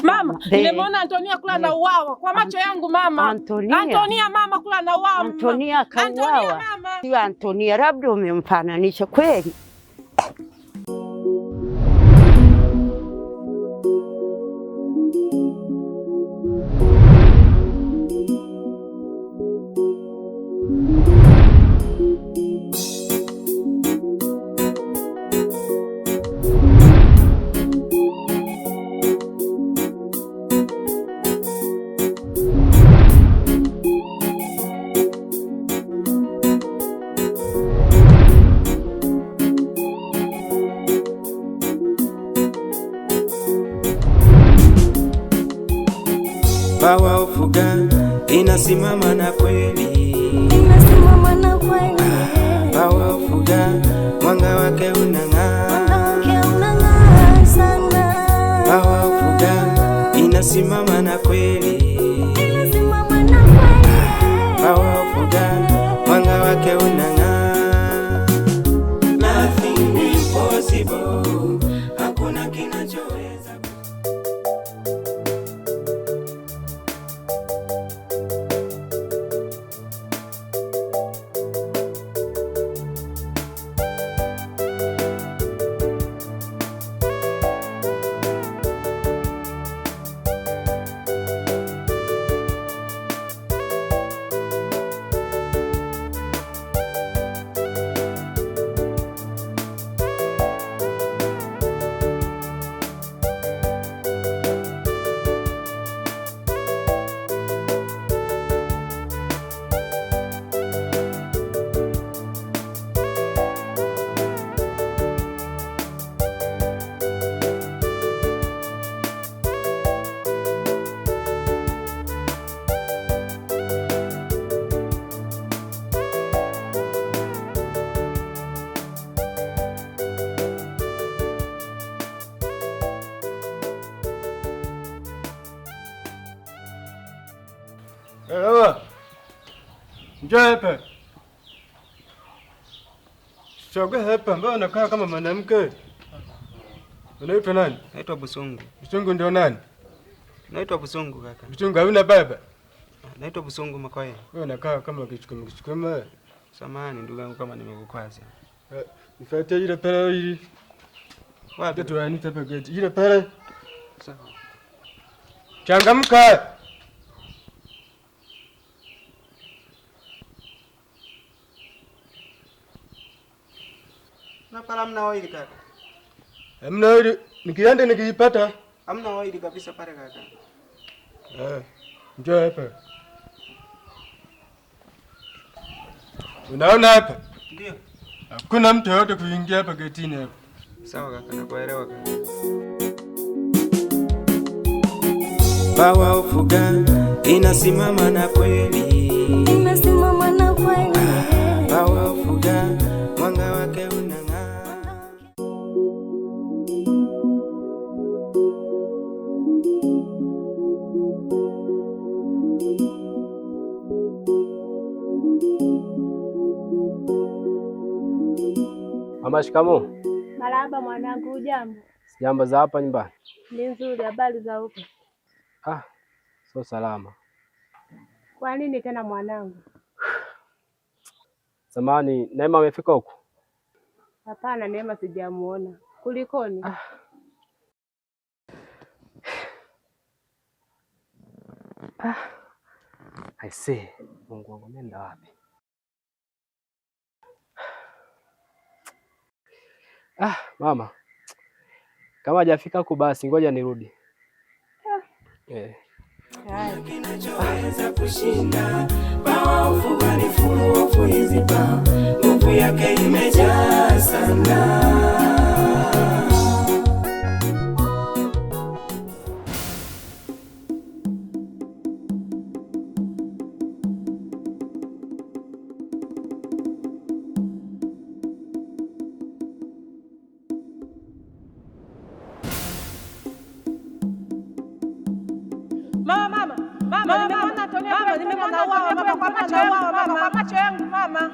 Mama, nimemwona Antonia kula na uwawa kwa macho yangu mama. Antonia mama kula na uwawa. Antonia kauawa? Sio Antonia, labda umemfananisha kweli. Bawa ufuga inasimama na kweli, inasimama na kweli. Bawa ufuga mwanga wake unang'aa, sana. Bawa ufuga inasimama na kweli, inasimama na kweli. Bawa ufuga mwanga wake unang'aa. Nothing is possible, hakuna kinachoweza. Ewa, njoo hapa. Sogea hapa, mbona unakaa kama mwanamke? Unaitwa nani? Naitwa Busungu. Busungu ndio nani? Naitwa Busungu kaka. Busungu hauna baba? Naitwa Busungu Makoe. Wewe unakaa kama kichukuma. Samahani ndugu yangu kama nimekukwaza. Nifuatie ile pale ile. Wapi? Tuanite hapa geti. Ile pale. Sawa. Changamka. Na pala mna oili kaka. Hamna oili, nikienda nikiipata. Hamna oili kabisa pale kaka. Njoo hapa. Unaona hapa? Ndio. Hakuna mtu yote kuingia hapa getini hapa. Sawa kaka, nakuelewa kaka. Bawa ufuga inasimama na kweli, inasimama na kweli. Bawa ufuga mwanga wake unang'aa. Mama, shikamoo. Marahaba mwanangu, hujambo? Sijambo, za hapa nyumbani? Ni nzuri, habari za huko? So salama. Kwa nini tena mwanangu? Samahani, Neema amefika huko? Hapana, Neema sijamuona. Kulikoni? I see. Mungu wangu, nenda wapi? Mama, kama hajafika huko basi ngoja nirudi. Kinachoweza kushinda Bawa ufuga ni fulu of hizi ba, nguvu yake imejaa sana. Nimeona uwawa mama, kwa macho yangu mama.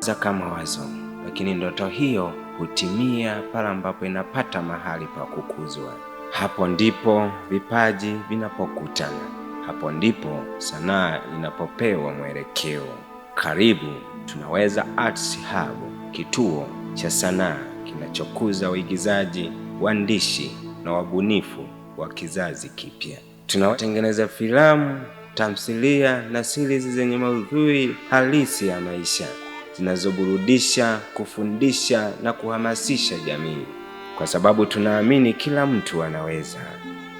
za kama wazo, lakini ndoto hiyo hutimia pale ambapo inapata mahali pa kukuzwa. Hapo ndipo vipaji vinapokutana. Hapo ndipo sanaa inapopewa mwelekeo. Karibu Tunaweza Arts Hub, kituo cha sanaa kinachokuza waigizaji, waandishi na wabunifu wa kizazi kipya. Tunatengeneza filamu, tamthilia na series zenye maudhui halisi ya maisha, zinazoburudisha, kufundisha na kuhamasisha jamii, kwa sababu tunaamini kila mtu anaweza.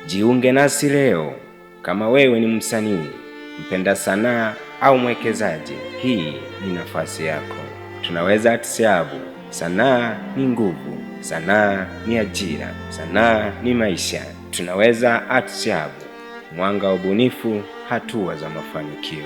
Jiunge nasi leo kama wewe ni msanii, mpenda sanaa au mwekezaji. Hii ni nafasi yako. Tunaweza Arts Hub. Sanaa ni nguvu, sanaa ni ajira, sanaa ni maisha. Tunaweza Arts Hub, mwanga wa ubunifu, hatua za mafanikio.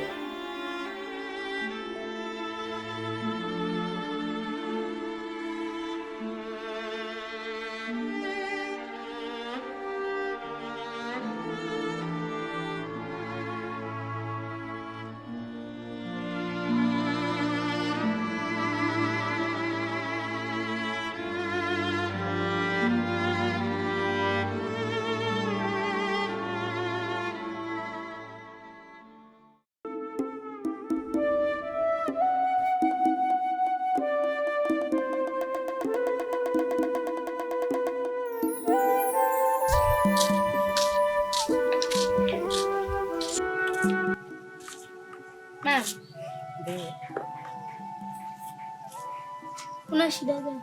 Kuna shida gani?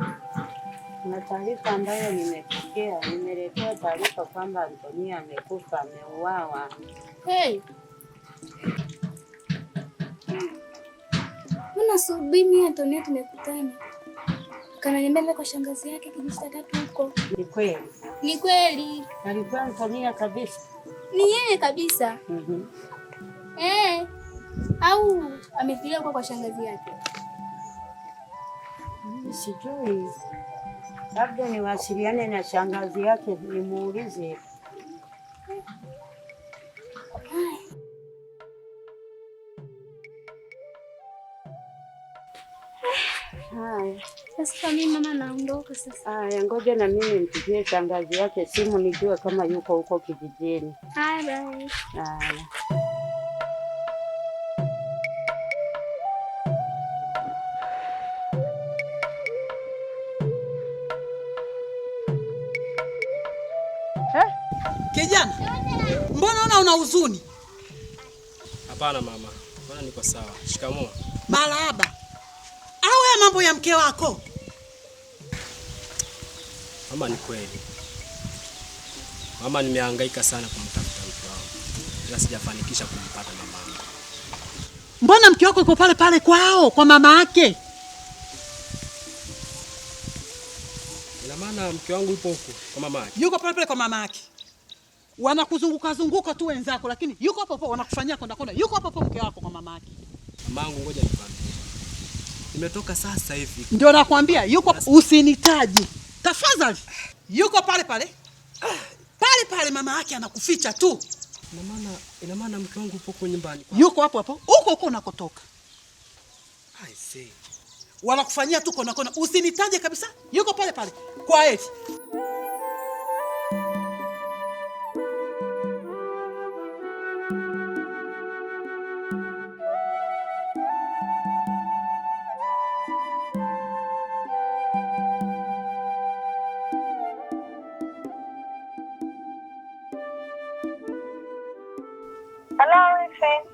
Kuna taarifa ambayo nimesikia, nimeletewa taarifa kwamba Antonia amekufa, ameuawa. Hey. Mbona subiri Antonia tumekutana? Kananiambia kwa shangazi yake kijiji cha tatu huko. Ni kweli? Ni kweli. Alikuwa Antonia kabisa? Ni yeye kabisa. Au amefilia kwa shangazi yake? Sijui. Labda niwasiliane na shangazi yake nimuulize. Haya. Sasa mimi mama naondoka sasa. Haya, ngoja na mimi nimpigie shangazi yake simu nijue kama yuko huko kijijini. Haya. Haya. Kijana, mbona una huzuni? Hapana mama, mbona niko sawa. Shikamoo. Marahaba. Au mambo ya mke wako? Mama, ni kweli. Mama, nimehangaika sana kumtafuta mke wangu, ila sijafanikisha kumpata mama. Mbona mke wako yuko pale pale kwao kwa mama yake? Ina maana mke wangu yupo huko kwa mama yake? Yuko pale pale kwa mama yake. Wanakuzunguka zunguka tu wenzako, lakini yuko hapo hapo wanakufanyia konda konda. Yuko hapo hapo mke wako kwa mama yake. Mamangu, ngoja nikwambie. Nimetoka sasa hivi. Ndio nakwambia yuko, usinitaji. Tafadhali. Yuko pale pale. Pale pale mama yake anakuficha tu. Ina maana mke wangu yupo kwa nyumbani. Yuko hapo hapo. Huko unakotoka. I see. Wanakufanyia tu konda konda. Usinitaje kabisa. Yuko pale pale. Kwa heri.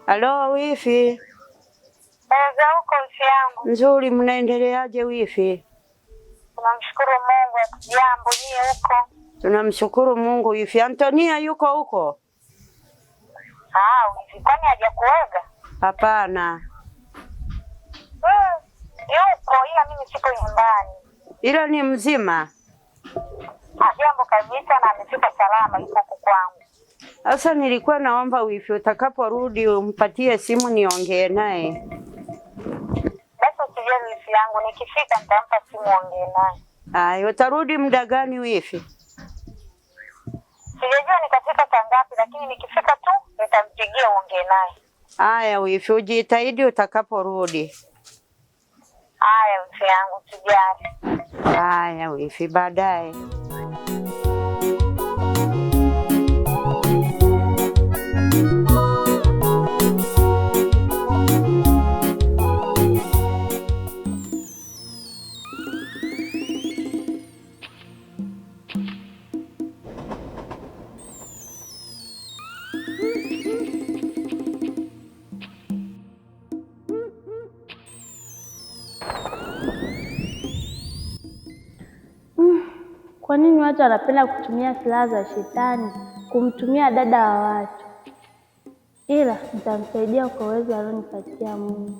Halo wifi. Za huko wifi yangu. Nzuri, mnaendeleaje wifi? Tunamshukuru Mungu. Jambo nyie huko? Tunamshukuru Mungu wifi. Antonia yuko huko? Wifi, kwani hajakuaga? Hapana. Yuko, ila mimi siko nyumbani. Ila ni mzima? Jambo kabisa, na amefika salama, yuko huko kwangu. Sasa nilikuwa naomba wifi utakaporudi umpatie simu niongee naye. Basi usijali wifi yangu, nikifika nitampa simu ongee naye. Haya, utarudi muda gani wifi? Sijajua nikafika saa ngapi, lakini nikifika tu nitampigia uongee naye. Haya wifi, ujitahidi utakaporudi. Haya wifi yangu, sijali. Haya wifi, baadaye. Kwa nini watu wanapenda kutumia silaha za shetani kumtumia dada wa watu? Ila nitamsaidia kwa uwezo alionipatia Mungu.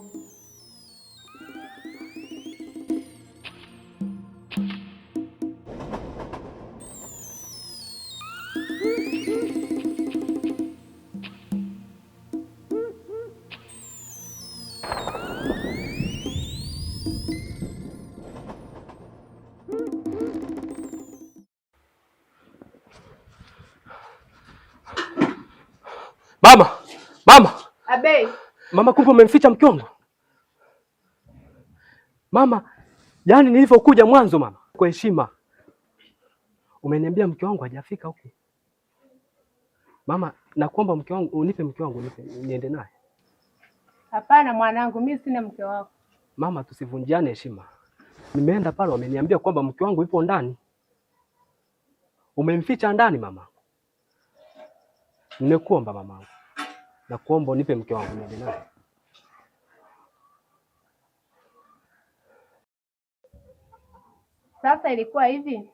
Mama! Abe. Mama, kumbe umemficha mke wangu? Mama, yaani nilivyokuja mwanzo mama, kwa heshima umeniambia mke wangu hajafika huku. Mama, nakuomba mke wangu unipe niende naye. Hapana mwanangu, mimi sina mke wako. Mama, tusivunjiane heshima. Nimeenda pale wameniambia kwamba mke wangu yupo ndani. Umemficha ndani mama. Nimekuomba mama. Nakuomba unipe mke wangu niende naye. Sasa ilikuwa hivi,